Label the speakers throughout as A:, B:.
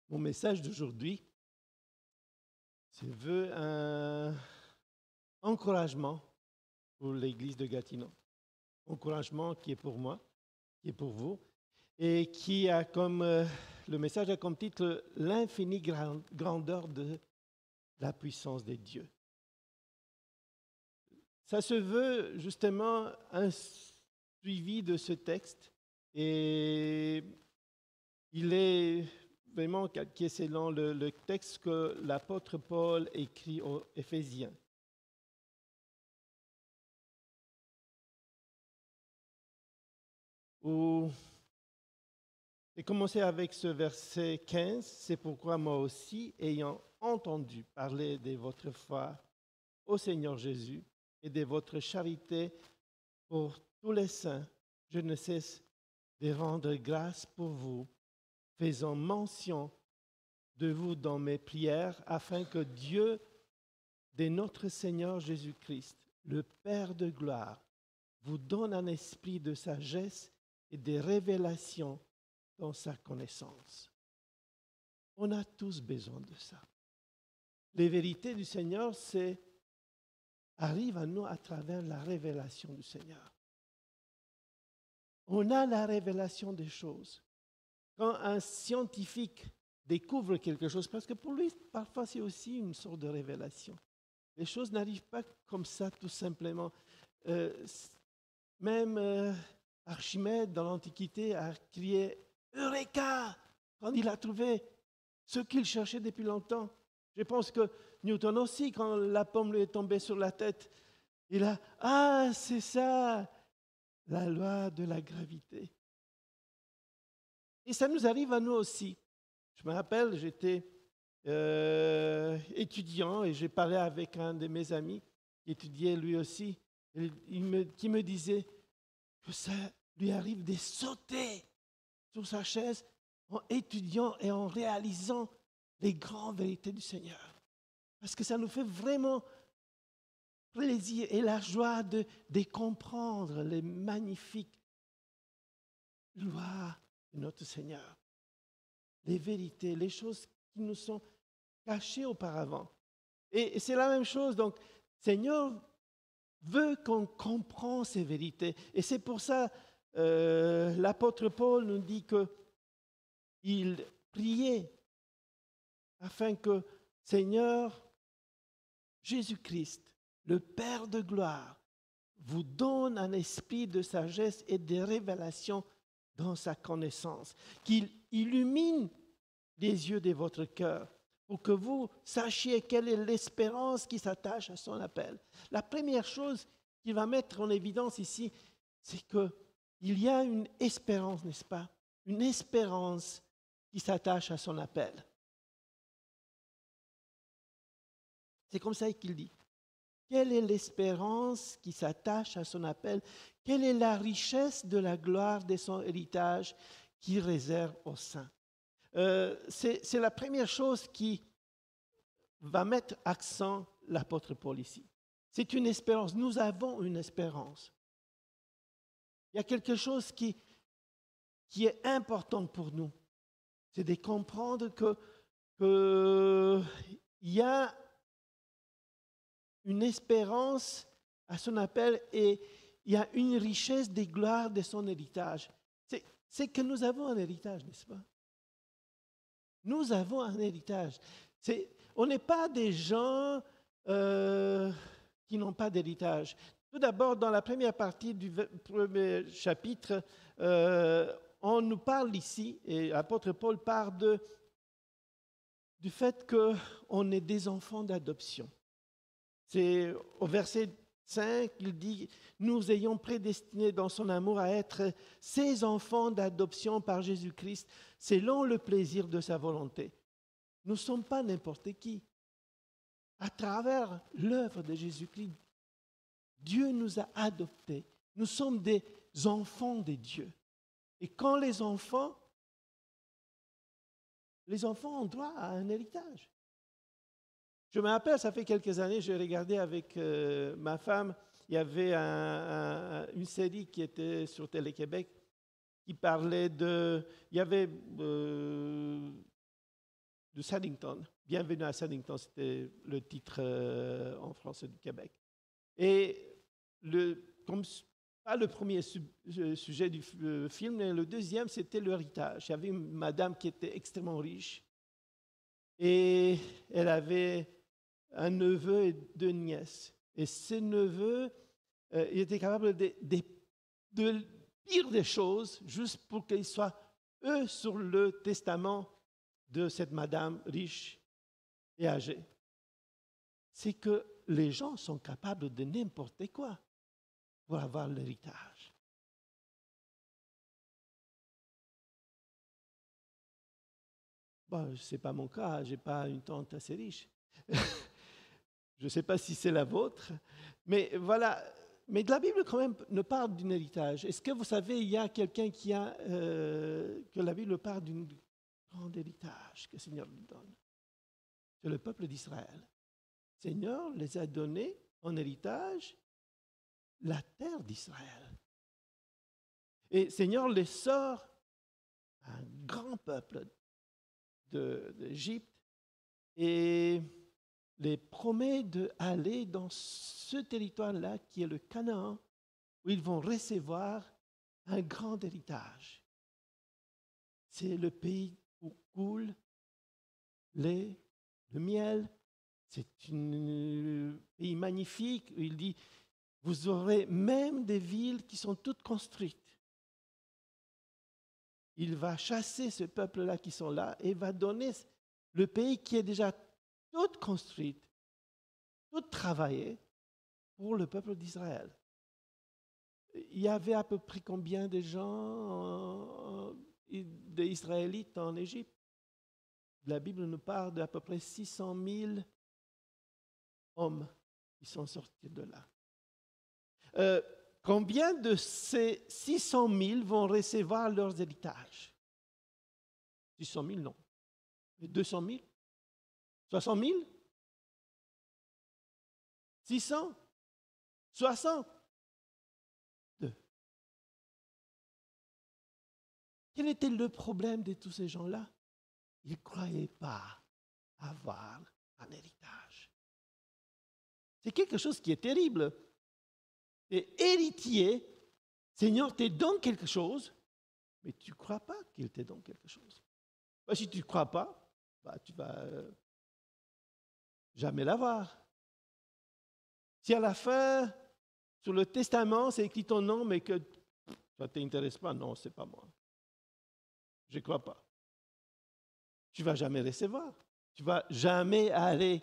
A: Mon message d'aujourd'hui se veut un encouragement pour l'Église de Gatineau. Encouragement qui est pour moi, qui est pour vous, et qui a comme, le message a comme titre l'infinie grandeur de la puissance des dieux. Ça se veut justement un suivi de ce texte, et il est vraiment calqué selon le texte que l'apôtre Paul écrit aux Éphésiens. Où j'ai commencé avec ce verset 15, c'est pourquoi moi aussi, ayant entendu parler de votre foi au Seigneur Jésus et de votre charité pour tous les saints, je ne cesse de rendre grâce pour vous, faisant mention de vous dans mes prières, afin que Dieu de notre Seigneur Jésus-Christ, le Père de gloire, vous donne un esprit de sagesse et de révélation dans sa connaissance. On a tous besoin de ça. Les vérités du Seigneur, arrivent à nous à travers la révélation du Seigneur. On a la révélation des choses. Quand un scientifique découvre quelque chose, parce que pour lui, parfois, c'est aussi une sorte de révélation. Les choses n'arrivent pas comme ça, tout simplement. Même Archimède, dans l'Antiquité, a crié « Eureka !» quand il a trouvé ce qu'il cherchait depuis longtemps. Je pense que Newton aussi, quand la pomme lui est tombée sur la tête, il a « Ah, c'est ça, la loi de la gravité !» Et ça nous arrive à nous aussi. Je me rappelle, j'étais étudiant et j'ai parlé avec un de mes amis qui étudiait lui aussi, qui me disait que ça lui arrive de sauter sur sa chaise en étudiant et en réalisant les grandes vérités du Seigneur. Parce que ça nous fait vraiment plaisir et la joie de comprendre les magnifiques lois de notre Seigneur. Les vérités, les choses qui nous sont cachées auparavant. Et c'est la même chose. Donc, Seigneur veut qu'on comprenne ces vérités. Et c'est pour ça l'apôtre Paul nous dit qu'il priait afin que Seigneur Jésus-Christ, le Père de gloire, vous donne un esprit de sagesse et de révélation dans sa connaissance, qu'il illumine les yeux de votre cœur pour que vous sachiez quelle est l'espérance qui s'attache à son appel. La première chose qu'il va mettre en évidence ici, c'est qu'il y a une espérance, n'est-ce pas? Une espérance qui s'attache à son appel. C'est comme ça qu'il dit. Quelle est l'espérance qui s'attache à son appel? Quelle est la richesse de la gloire de son héritage qu'il réserve aux saints? C'est la première chose qui va mettre accent l'apôtre Paul ici. C'est une espérance. Nous avons une espérance. Il y a quelque chose qui est important pour nous. C'est de comprendre qu'il y a une espérance à son appel et il y a une richesse des gloires de son héritage. C'est que nous avons un héritage, n'est-ce pas? Nous avons un héritage. On n'est pas des gens qui n'ont pas d'héritage. Tout d'abord, dans la première partie du premier chapitre, on nous parle ici, et l'apôtre Paul parle du fait qu'on est des enfants d'adoption. C'est au verset 5, il dit « Nous ayons prédestiné dans son amour à être ses enfants d'adoption par Jésus-Christ, selon le plaisir de sa volonté. » Nous ne sommes pas n'importe qui. À travers l'œuvre de Jésus-Christ, Dieu nous a adoptés. Nous sommes des enfants de Dieu. Et quand les enfants ont droit à un héritage. Je me rappelle, ça fait quelques années, j'ai regardé avec ma femme, il y avait une série qui était sur Télé-Québec qui parlait il y avait de Saddington. Bienvenue à Saddington, c'était le titre en français du Québec. Et comme pas le premier sujet du film, mais le deuxième, c'était l'héritage. Il y avait une madame qui était extrêmement riche et elle avait un neveu et deux nièces. Et ces neveux, ils étaient capables de pire des choses juste pour qu'ils soient, eux, sur le testament de cette madame riche et âgée. C'est que les gens sont capables de n'importe quoi pour avoir l'héritage. Bon, ce n'est pas mon cas, je n'ai pas une tante assez riche. Je ne sais pas si c'est la vôtre, mais voilà. Mais la Bible, quand même, ne parle d'un héritage. Est-ce que vous savez, il y a quelqu'un qui a, que la Bible parle d'un grand héritage que le Seigneur lui donne? C'est le peuple d'Israël. Le Seigneur les a donnés en héritage la terre d'Israël. Et le Seigneur les sort, un grand peuple d'Égypte, et les promet d'aller dans ce territoire-là qui est le Canaan, où ils vont recevoir un grand héritage. C'est le pays où coule le miel. C'est un pays magnifique. Il dit, vous aurez même des villes qui sont toutes construites. Il va chasser ce peuple-là qui sont là et va donner le pays qui est déjà tout construit, tout travaillé pour le peuple d'Israël. Il y avait à peu près combien de gens, des Israélites en Égypte? La Bible nous parle d'à peu près 600 000 hommes qui sont sortis de là. Combien de ces 600 000 vont recevoir leurs héritages? 600 000, non. 200 000? 60 000? 600? 60? Quel était le problème de tous ces gens-là? Ils ne croyaient pas avoir un héritage. C'est quelque chose qui est terrible. Et héritier, Seigneur te donne quelque chose, mais tu ne crois pas qu'il te donne quelque chose. Si tu ne crois pas, tu ne vas jamais l'avoir. Si à la fin, sur le testament, c'est écrit ton nom, mais que ça ne t'intéresse pas, non, ce n'est pas moi. Je ne crois pas. Tu ne vas jamais recevoir. Tu ne vas jamais aller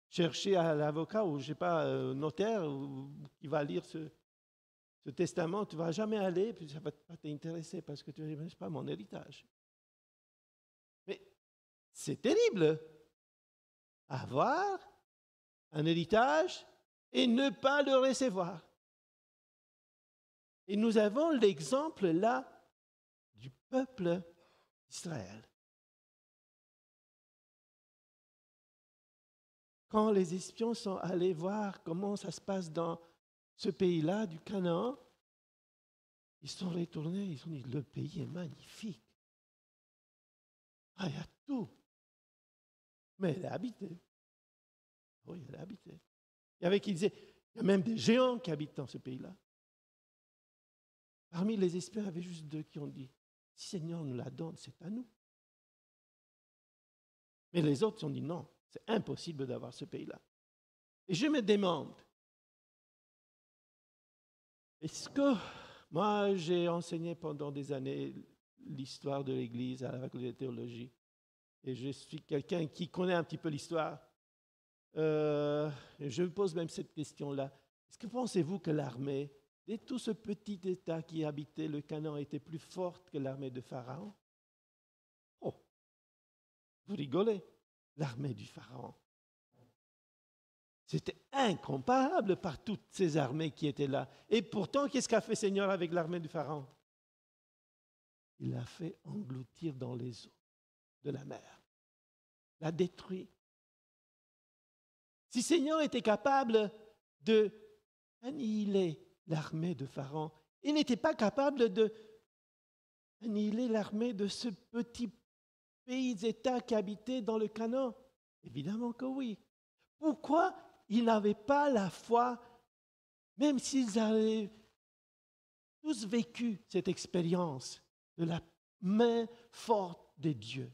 A: chercher à l'avocat ou, je ne sais pas, notaire qui va lire ce testament. Tu ne vas jamais aller, puis ça ne va pas t'intéresser parce que tu ne sais pas mon héritage. Mais c'est terrible. Avoir un héritage et ne pas le recevoir. Et nous avons l'exemple là du peuple d'Israël. Quand les espions sont allés voir comment ça se passe dans ce pays-là, du Canaan, ils sont retournés, ils ont dit, le pays est magnifique. Il y a tout. Mais elle est habitée. Oui, elle est habitée. Il y avait qui disaient, il y a même des géants qui habitent dans ce pays-là. Parmi les espions, il y avait juste deux qui ont dit, si le Seigneur nous la donne, c'est à nous. Mais les autres ont dit, non, c'est impossible d'avoir ce pays-là. Et je me demande, est-ce que moi, j'ai enseigné pendant des années l'histoire de l'Église à la faculté de théologie, et je suis quelqu'un qui connaît un petit peu l'histoire. Je me pose même cette question-là. Est-ce que pensez-vous que l'armée de tout ce petit État qui habitait le Canaan était plus forte que l'armée de Pharaon? Oh, vous rigolez. L'armée du Pharaon. C'était incomparable par toutes ces armées qui étaient là. Et pourtant, qu'est-ce qu'a fait le Seigneur avec l'armée du Pharaon? Il l'a fait engloutir dans les eaux de la mer. L'a détruit. Si le Seigneur était capable d'annihiler l'armée de Pharaon, il n'était pas capable d'annihiler l'armée de ce petit pays États qui habitaient dans le Canaan? Évidemment que oui. Pourquoi ils n'avaient pas la foi, même s'ils avaient tous vécu cette expérience de la main forte de Dieu?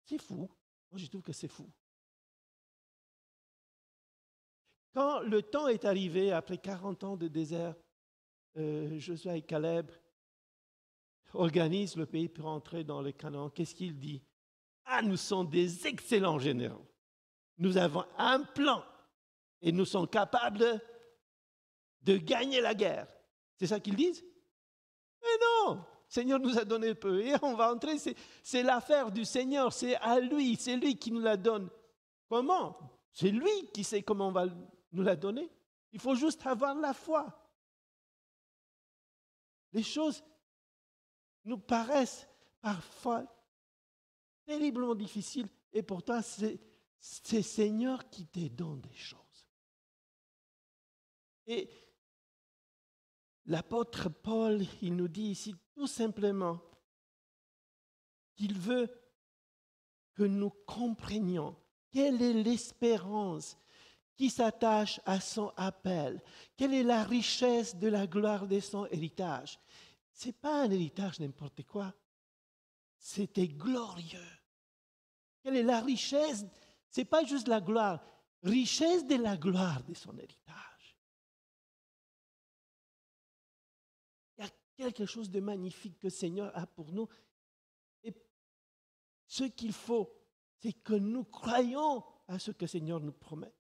A: C'est fou. Moi, je trouve que c'est fou. Quand le temps est arrivé, après 40 ans de désert, Josué et Caleb organisent le pays pour entrer dans le Canaan. Qu'est-ce qu'il dit? Ah, nous sommes des excellents généraux. Nous avons un plan et nous sommes capables de gagner la guerre. C'est ça qu'ils disent? Mais non! Le Seigneur nous a donné peu et on va entrer. C'est l'affaire du Seigneur, c'est à lui, c'est lui qui nous la donne. Comment? C'est lui qui sait comment on va nous la donner. Il faut juste avoir la foi. Les choses nous paraissent parfois terriblement difficiles et pourtant c'est le Seigneur qui te donne des choses. Et l'apôtre Paul, il nous dit ici tout simplement qu'il veut que nous comprenions quelle est l'espérance qui s'attache à son appel, quelle est la richesse de la gloire de son héritage. Ce n'est pas un héritage n'importe quoi, c'était glorieux. Quelle est la richesse? Ce n'est pas juste la gloire, richesse de la gloire de son héritage. Il y a quelque chose de magnifique que le Seigneur a pour nous. Et ce qu'il faut, c'est que nous croyons à ce que le Seigneur nous promet.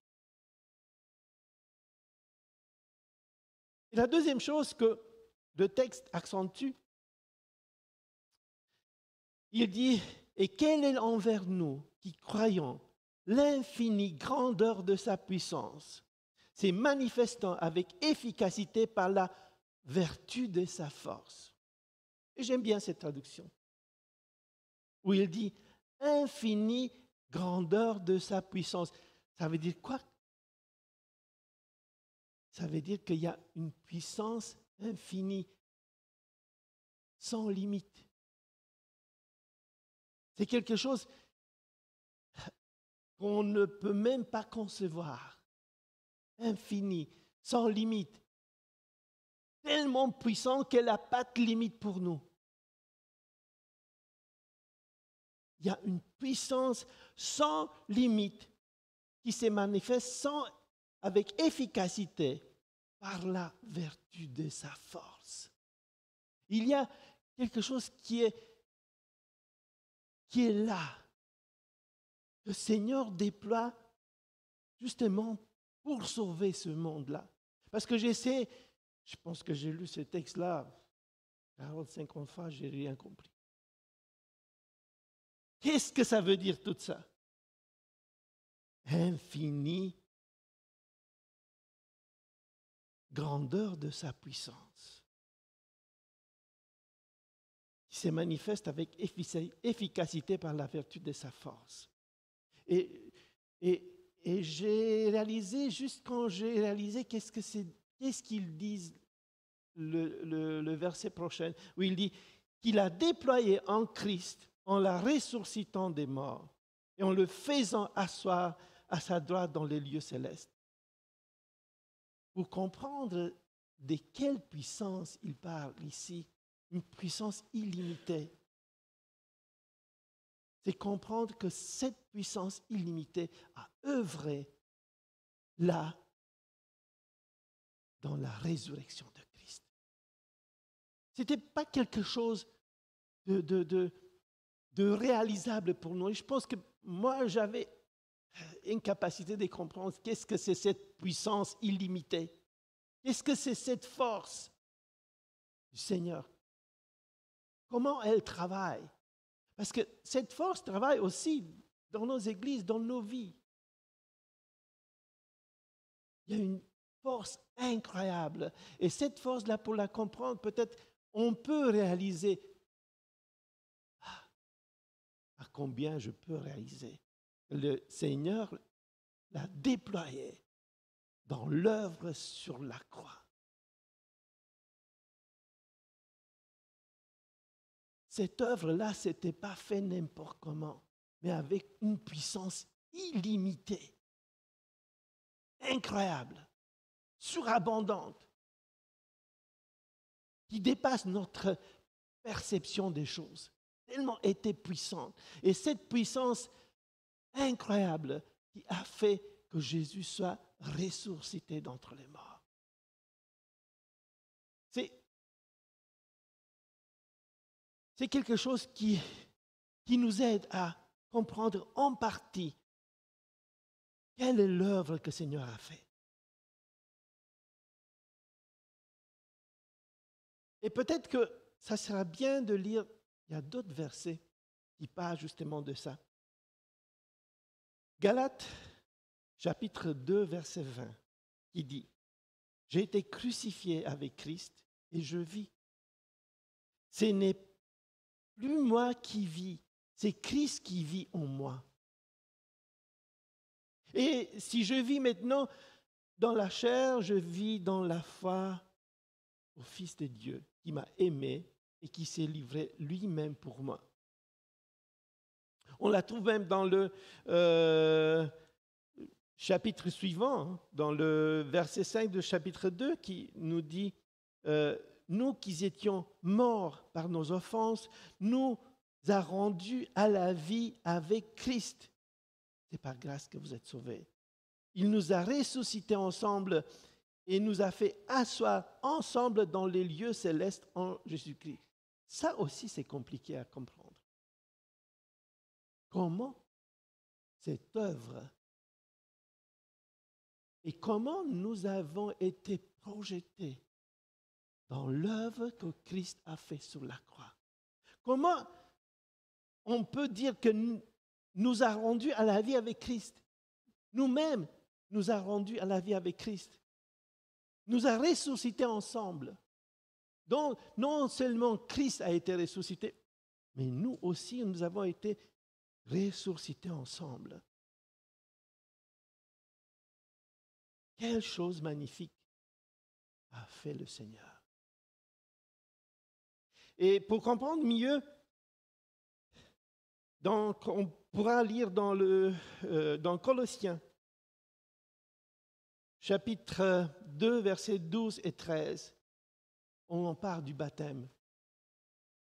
A: Et la deuxième chose que le texte accentue, il dit, et quelle est envers nous qui croyons l'infinie grandeur de sa puissance, c'est manifestant avec efficacité par la vertu de sa force. Et j'aime bien cette traduction, où il dit, infinie grandeur de sa puissance. Ça veut dire quoi? Ça veut dire qu'il y a une puissance infinie, sans limite. C'est quelque chose qu'on ne peut même pas concevoir. Infini, sans limite. Tellement puissant qu'elle n'a pas de limite pour nous. Il y a une puissance sans limite qui se manifeste avec efficacité par la vertu de sa force. Il y a quelque chose qui est là, que le Seigneur déploie justement pour sauver ce monde-là. Parce que je pense que j'ai lu ce texte-là 40-50 fois, je n'ai rien compris. Qu'est-ce que ça veut dire tout ça? Infinie grandeur de sa puissance, qui se manifeste avec efficacité par la vertu de sa force. Et j'ai réalisé, juste quand j'ai réalisé qu'est-ce qu'ils disent le verset prochain, où il dit qu'il a déployé en Christ, en la ressuscitant des morts et en le faisant asseoir à sa droite dans les lieux célestes. Pour comprendre de quelle puissance il parle ici, une puissance illimitée, c'est comprendre que cette puissance illimitée a œuvré là, dans la résurrection de Christ. Ce n'était pas quelque chose de réalisable pour nous. Et je pense que moi, j'avais une capacité de comprendre qu'est-ce que c'est cette puissance illimitée. Qu'est-ce que c'est cette force du Seigneur? Comment elle travaille? Parce que cette force travaille aussi dans nos églises, dans nos vies. Il y a une force incroyable. Et cette force-là, pour la comprendre, peut-être on peut réaliser à combien je peux réaliser. Le Seigneur l'a déployé dans l'œuvre sur la croix. cette œuvre-là, ce n'était pas fait n'importe comment, mais avec une puissance illimitée, incroyable, surabondante, qui dépasse notre perception des choses, tellement était puissante. Et cette puissance incroyable qui a fait que Jésus soit ressuscité d'entre les morts. C'est quelque chose qui nous aide à comprendre en partie quelle est l'œuvre que le Seigneur a faite. Et peut-être que ça sera bien de lire, il y a d'autres versets qui parlent justement de ça. Galates, chapitre 2, verset 20, qui dit, « J'ai été crucifié avec Christ et je vis. Ce n'est plus moi qui vis, c'est Christ qui vit en moi. Et si je vis maintenant dans la chair, je vis dans la foi au Fils de Dieu qui m'a aimé et qui s'est livré lui-même pour moi. » On la trouve même dans le chapitre suivant, dans le verset 5 de chapitre 2, qui nous dit nous qui étions morts par nos offenses, nous a rendus à la vie avec Christ. C'est par grâce que vous êtes sauvés. Il nous a ressuscités ensemble et nous a fait asseoir ensemble dans les lieux célestes en Jésus-Christ. Ça aussi, c'est compliqué à comprendre. Comment cette œuvre et comment nous avons été projetés dans l'œuvre que Christ a faite sur la croix. Comment on peut dire que nous a rendus à la vie avec Christ? Nous-mêmes, nous a rendus à la vie avec Christ. Nous a ressuscités ensemble. Donc, non seulement Christ a été ressuscité, mais nous aussi, nous avons été ressuscités ensemble. Quelle chose magnifique a fait le Seigneur. Et pour comprendre mieux, donc on pourra lire dans Colossiens, chapitre 2, versets 12 et 13, on en parle du baptême,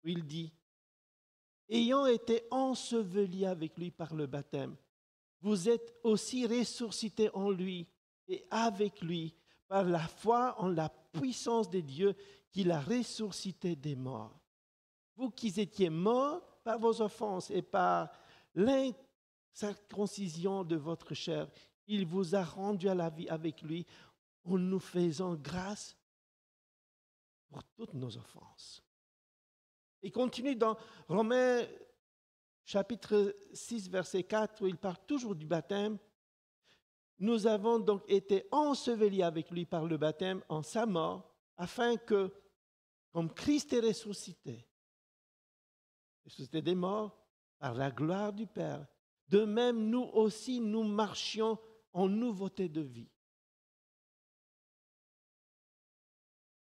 A: où il dit « Ayant été ensevelis avec lui par le baptême, vous êtes aussi ressuscités en lui et avec lui par la foi en la puissance de Dieu qui l'a ressuscité des morts. Vous qui étiez morts par vos offenses et par l'incirconcision de votre chair, il vous a rendu à la vie avec lui en nous faisant grâce pour toutes nos offenses. » Il continue dans Romains chapitre 6, verset 4, où il parle toujours du baptême. « Nous avons donc été ensevelis avec lui par le baptême en sa mort, afin que, comme Christ est ressuscité des morts par la gloire du Père, de même nous aussi nous marchions en nouveauté de vie. »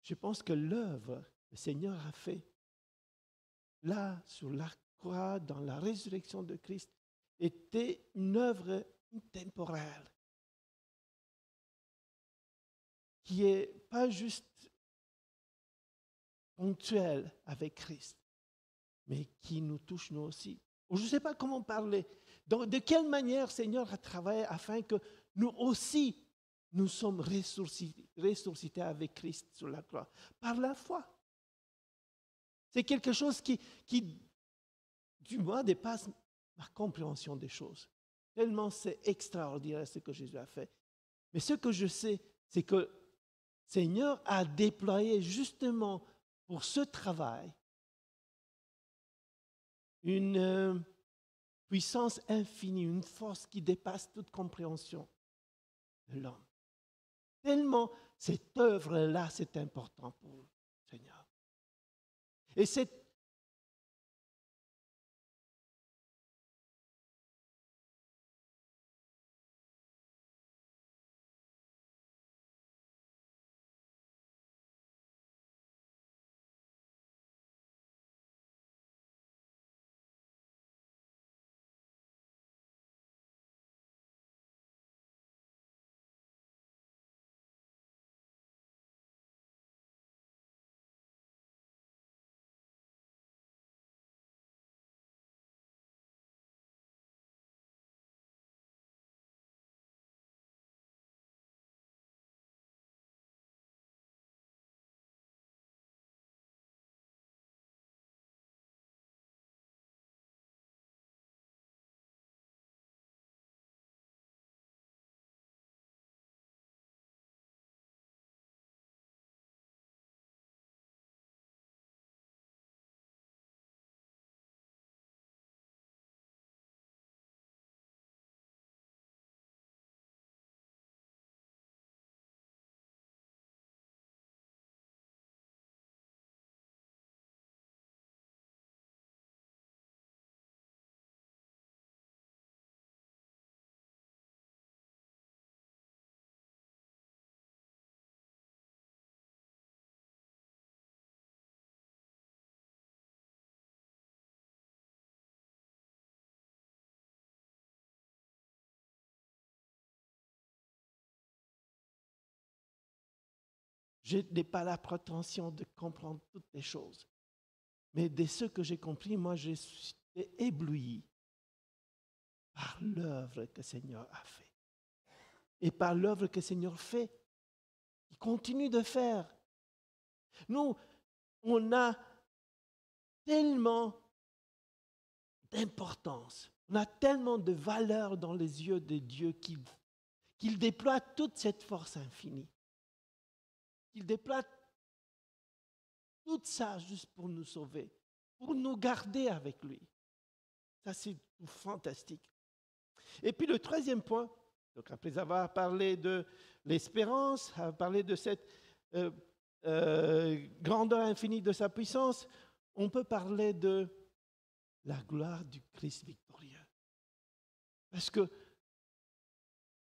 A: Je pense que l'œuvre que le Seigneur a faite là, sur la croix, dans la résurrection de Christ, était une œuvre intemporelle qui n'est pas juste ponctuelle avec Christ, mais qui nous touche nous aussi. Je ne sais pas comment parler. Donc, de quelle manière le Seigneur a travaillé afin que nous aussi, nous sommes ressuscités avec Christ sur la croix? Par la foi. C'est quelque chose qui du moins, dépasse ma compréhension des choses. Tellement c'est extraordinaire ce que Jésus a fait. Mais ce que je sais, c'est que le Seigneur a déployé justement pour ce travail une puissance infinie, une force qui dépasse toute compréhension de l'homme. Tellement cette œuvre-là, c'est important pour le Seigneur. Et cette Je n'ai pas la prétention de comprendre toutes les choses. Mais de ce que j'ai compris, moi, je suis ébloui par l'œuvre que le Seigneur a fait. Et par l'œuvre que le Seigneur fait, il continue de faire. Nous, on a tellement d'importance, on a tellement de valeur dans les yeux de Dieu qu'il déploie toute cette force infinie. Il déploie tout ça juste pour nous sauver, pour nous garder avec lui. Ça, c'est fantastique. Et puis le troisième point, donc après avoir parlé de l'espérance, avoir parlé de cette grandeur infinie de sa puissance, on peut parler de la gloire du Christ victorieux. Parce que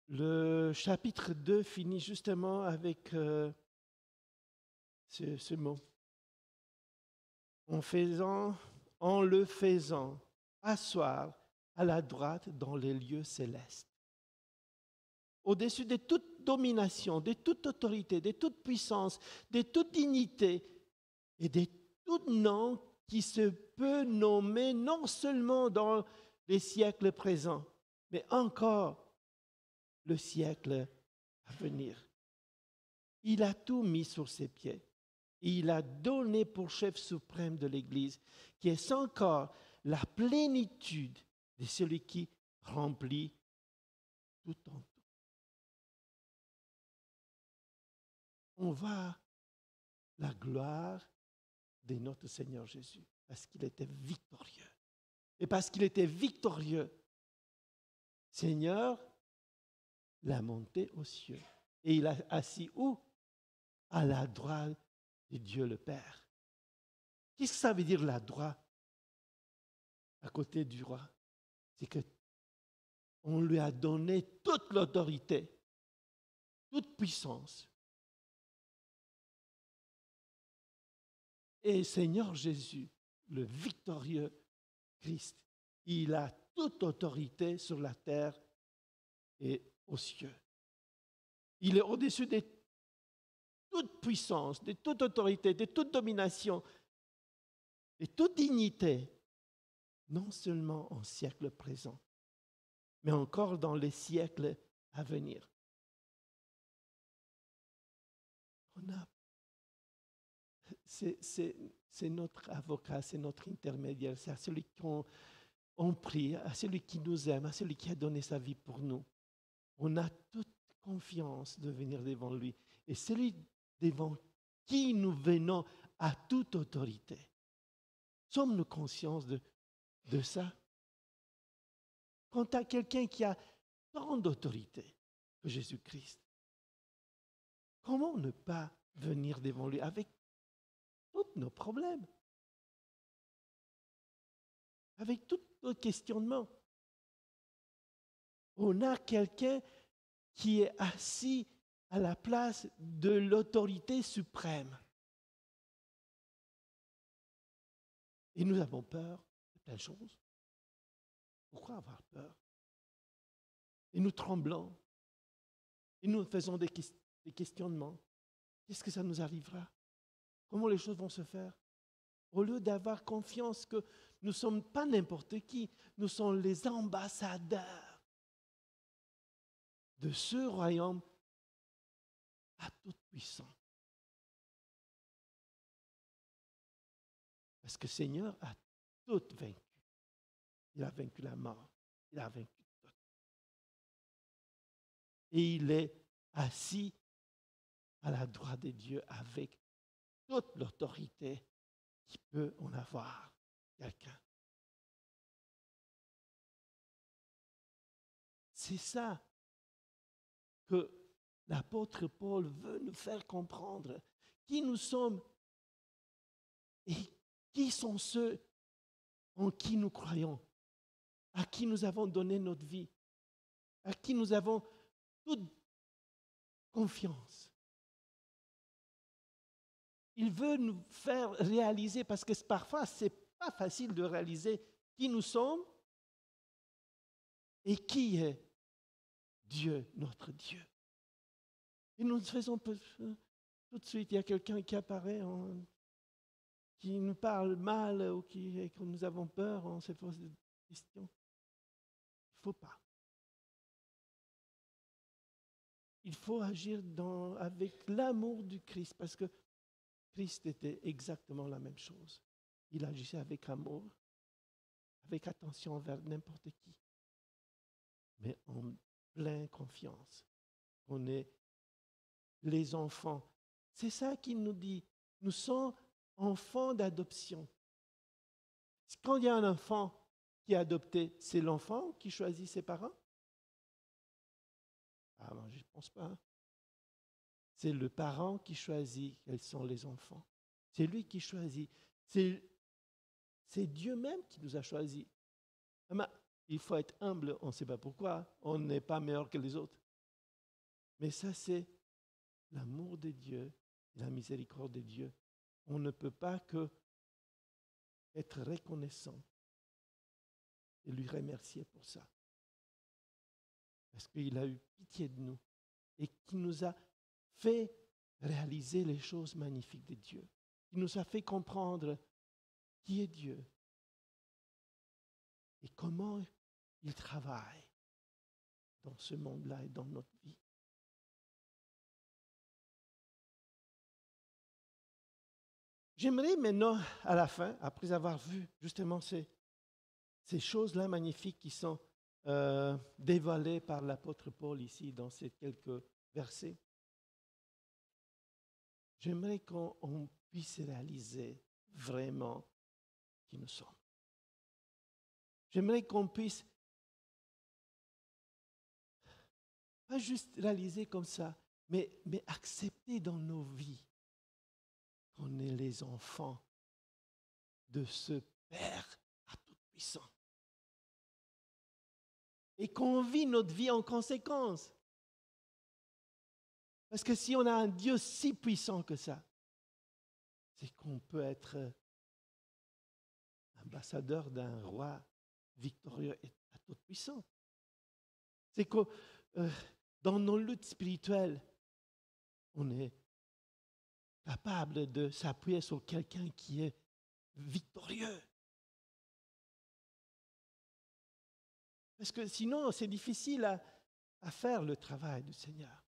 A: le chapitre 2 finit justement avec ce mot. En le faisant asseoir à la droite dans les lieux célestes. Au-dessus de toute domination, de toute autorité, de toute puissance, de toute dignité et de tout nom qui se peut nommer non seulement dans les siècles présents, mais encore le siècle à venir. Il a tout mis sur ses pieds. Et il a donné pour chef suprême de l'Église, qui est sans corps la plénitude de celui qui remplit tout en tout. On voit la gloire de notre Seigneur Jésus, parce qu'il était victorieux. Et parce qu'il était victorieux, Seigneur l'a monté aux cieux. Et il a assis où? À la droite de Dieu le Père. Qu'est-ce que ça veut dire la droite à côté du roi? C'est que on lui a donné toute l'autorité, toute puissance. Et Seigneur Jésus, le victorieux Christ, il a toute autorité sur la terre et aux cieux. Il est au-dessus de toute puissance, de toute autorité, de toute domination, de toute dignité, non seulement en siècle présent, mais encore dans les siècles à venir. C'est notre avocat, c'est notre intermédiaire, c'est à celui qu'on prie, à celui qui nous aime, à celui qui a donné sa vie pour nous. On a toute confiance de venir devant lui. Et celui devant qui nous venons à toute autorité. Sommes-nous conscients de ça? Quant à quelqu'un qui a tant d'autorité que Jésus-Christ, comment ne pas venir devant lui avec tous nos problèmes, avec tous nos questionnements? On a quelqu'un qui est assis à la place de l'autorité suprême. Et nous avons peur de plein de choses. Pourquoi avoir peur? Et nous tremblons. Et nous faisons des questionnements. Qu'est-ce que ça nous arrivera? Comment les choses vont se faire? Au lieu d'avoir confiance que nous ne sommes pas n'importe qui, nous sommes les ambassadeurs de ce royaume à toute puissance. Parce que le Seigneur a tout vaincu. Il a vaincu la mort. Il a vaincu tout. Et il est assis à la droite de Dieu avec toute l'autorité qui peut en avoir quelqu'un. C'est ça que l'apôtre Paul veut nous faire comprendre. Qui nous sommes et qui sont ceux en qui nous croyons, à qui nous avons donné notre vie, à qui nous avons toute confiance. Il veut nous faire réaliser, parce que parfois, ce n'est pas facile de réaliser qui nous sommes et qui est Dieu, notre Dieu. Et nous faisons tout de suite, il y a quelqu'un qui apparaît, qui nous parle mal ou et que nous avons peur, on se pose des questions. Il ne faut pas. Il faut agir avec l'amour du Christ, parce que Christ était exactement la même chose. Il agissait avec amour, avec attention envers n'importe qui, mais en pleine confiance. On est les enfants. C'est ça qu'il nous dit. Nous sommes enfants d'adoption. Quand il y a un enfant qui est adopté, c'est l'enfant qui choisit ses parents? Ah, moi, je ne pense pas. C'est le parent qui choisit quels sont les enfants. C'est lui qui choisit. C'est Dieu même qui nous a choisis. Il faut être humble, on ne sait pas pourquoi. On n'est pas meilleur que les autres. Mais ça, c'est l'amour de Dieu, la miséricorde de Dieu. On ne peut pas que être reconnaissant et lui remercier pour ça. Parce qu'il a eu pitié de nous et qu'il nous a fait réaliser les choses magnifiques de Dieu. Il nous a fait comprendre qui est Dieu et comment il travaille dans ce monde-là et dans notre vie. J'aimerais maintenant, à la fin, après avoir vu justement ces choses-là magnifiques qui sont dévoilées par l'apôtre Paul ici dans ces quelques versets, j'aimerais qu'on puisse réaliser vraiment qui nous sommes. J'aimerais qu'on puisse pas juste réaliser comme ça, mais accepter dans nos vies qu'on est les enfants de ce Père à tout puissant. Et qu'on vit notre vie en conséquence. Parce que si on a un Dieu si puissant que ça, c'est qu'on peut être ambassadeur d'un roi victorieux et à tout puissant. C'est que dans nos luttes spirituelles, on est capable de s'appuyer sur quelqu'un qui est victorieux. Parce que sinon, c'est difficile à faire le travail du Seigneur.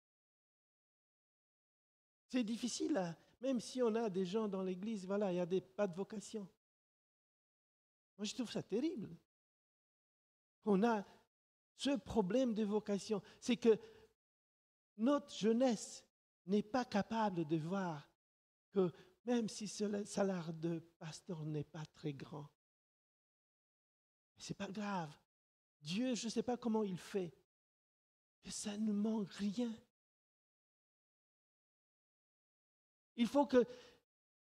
A: C'est difficile, même si on a des gens dans l'Église, voilà, il y a pas de vocation. Moi, je trouve ça terrible. On a ce problème de vocation. C'est que notre jeunesse n'est pas capable de voir que même si le salaire de pasteur n'est pas très grand, ce n'est pas grave. Dieu, je ne sais pas comment il fait, que ça ne manque rien. Il faut que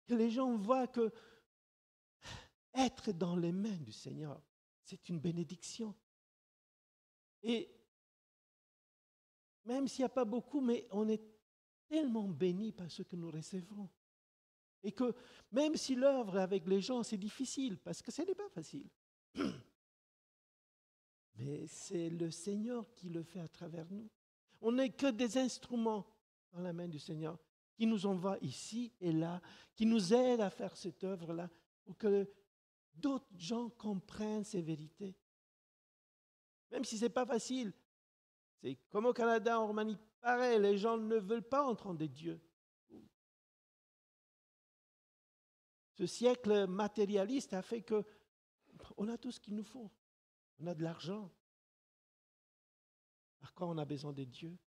A: les gens voient que être dans les mains du Seigneur, c'est une bénédiction. Et même s'il n'y a pas beaucoup, mais on est tellement bénis par ce que nous recevons. Et que même si l'œuvre avec les gens, c'est difficile, parce que ce n'est pas facile. Mais c'est le Seigneur qui le fait à travers nous. On n'est que des instruments dans la main du Seigneur qui nous envoie ici et là, qui nous aide à faire cette œuvre-là pour que d'autres gens comprennent ces vérités. Même si ce n'est pas facile. C'est comme au Canada, en Roumanie, pareil, les gens ne veulent pas entendre Dieu. Ce siècle matérialiste a fait qu'on a tout ce qu'il nous faut. On a de l'argent. Par quoi on a besoin de Dieu?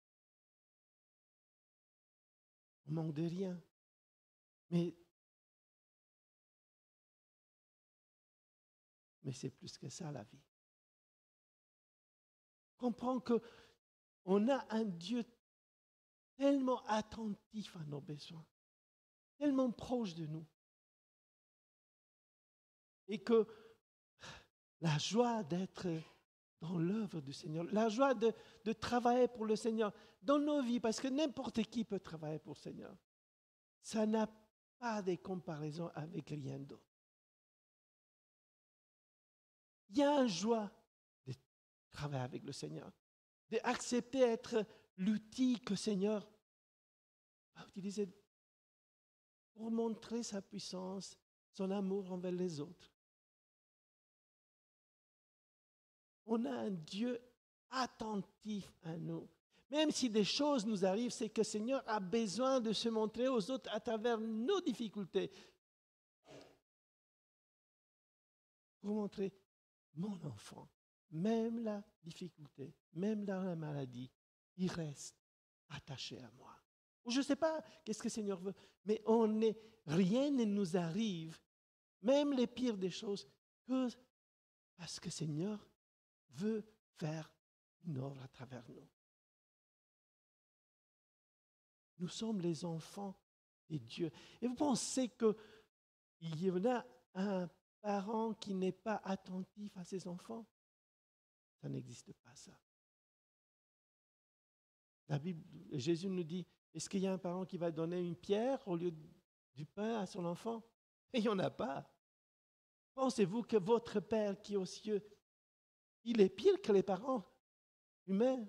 A: On manque de rien. Mais c'est plus que ça, la vie. Comprends qu'on a un Dieu tellement attentif à nos besoins, tellement proche de nous. Et que la joie d'être dans l'œuvre du Seigneur, la joie de travailler pour le Seigneur dans nos vies, parce que n'importe qui peut travailler pour le Seigneur. Ça n'a pas de comparaison avec rien d'autre. Il y a une joie de travailler avec le Seigneur, d'accepter d'être l'outil que le Seigneur a utilisé pour montrer sa puissance, son amour envers les autres. On a un Dieu attentif à nous. Même si des choses nous arrivent, c'est que le Seigneur a besoin de se montrer aux autres à travers nos difficultés. Pour montrer, mon enfant, même la difficulté, même dans la maladie, il reste attaché à moi. Je ne sais pas qu'est-ce que le Seigneur veut, mais rien ne nous arrive, même les pires des choses, que parce que le Seigneur veut faire une œuvre à travers nous. Nous sommes les enfants de Dieu. Et vous pensez qu'il y en a un parent qui n'est pas attentif à ses enfants? Ça n'existe pas, ça. La Bible, Jésus nous dit, est-ce qu'il y a un parent qui va donner une pierre au lieu du pain à son enfant? Et il n'y en a pas. Pensez-vous que votre Père qui est aux cieux, il est pire que les parents humains?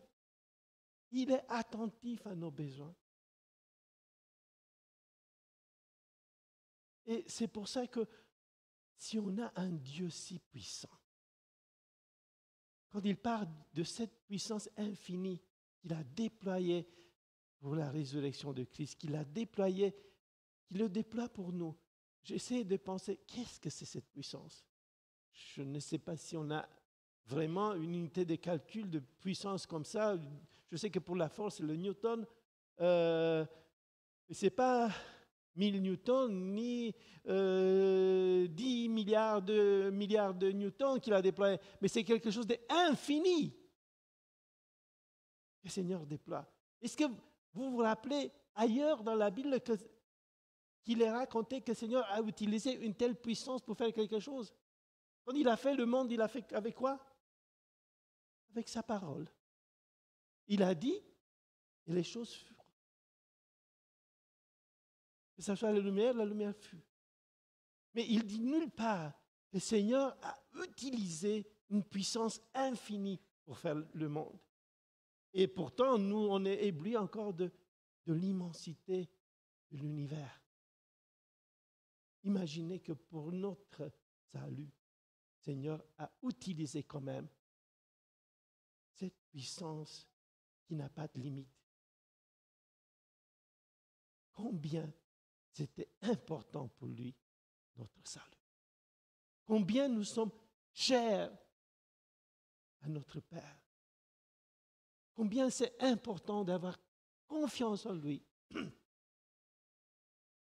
A: Il est attentif à nos besoins. Et c'est pour ça que si on a un Dieu si puissant, quand il parle de cette puissance infinie qu'il a déployée pour la résurrection de Christ, qu'il a déployée, qu'il le déploie pour nous, j'essaie de penser, qu'est-ce que c'est cette puissance? Je ne sais pas si on a vraiment une unité de calcul de puissance comme ça. Je sais que pour la force, c'est le Newton. Ce n'est pas 1000 newtons ni 10 milliards de newtons qu'il a déployé, mais c'est quelque chose d'infini que le Seigneur déploie. Est-ce que vous vous rappelez ailleurs dans la Bible qu'il est raconté que le Seigneur a utilisé une telle puissance pour faire quelque chose? Quand il a fait le monde, il a fait avec quoi? Avec sa parole. Il a dit, et les choses furent. Que ce soit la lumière fut. Mais il dit nulle part que le Seigneur a utilisé une puissance infinie pour faire le monde. Et pourtant, nous, on est éblouis encore de l'immensité de l'univers. Imaginez que pour notre salut, le Seigneur a utilisé quand même cette puissance qui n'a pas de limite. Combien c'était important pour lui, notre salut. Combien nous sommes chers à notre Père. Combien c'est important d'avoir confiance en lui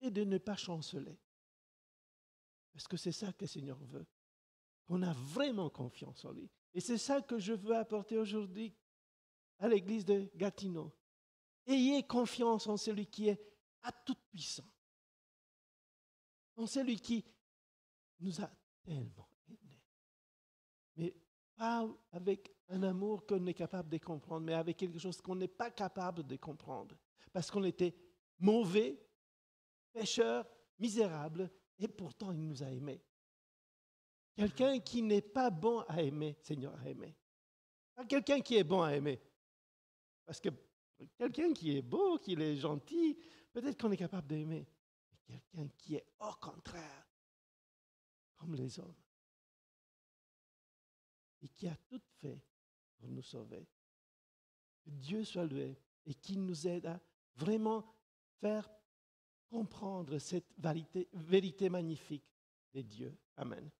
A: et de ne pas chanceler. Parce que c'est ça que le Seigneur veut. Qu'on a vraiment confiance en lui. Et c'est ça que je veux apporter aujourd'hui à l'église de Gatineau. Ayez confiance en celui qui est à toute puissance. En celui qui nous a tellement aimés. Mais pas avec un amour qu'on est capable de comprendre, mais avec quelque chose qu'on n'est pas capable de comprendre. Parce qu'on était mauvais, pécheurs, misérables, et pourtant il nous a aimés. Quelqu'un qui n'est pas bon à aimer, Seigneur a aimé. Pas quelqu'un qui est bon à aimer. Parce que quelqu'un qui est beau, qui est gentil, peut-être qu'on est capable d'aimer. Mais quelqu'un qui est au contraire, comme les hommes, et qui a tout fait pour nous sauver. Que Dieu soit loué et qu'il nous aide à vraiment faire comprendre cette vérité magnifique de Dieu. Amen.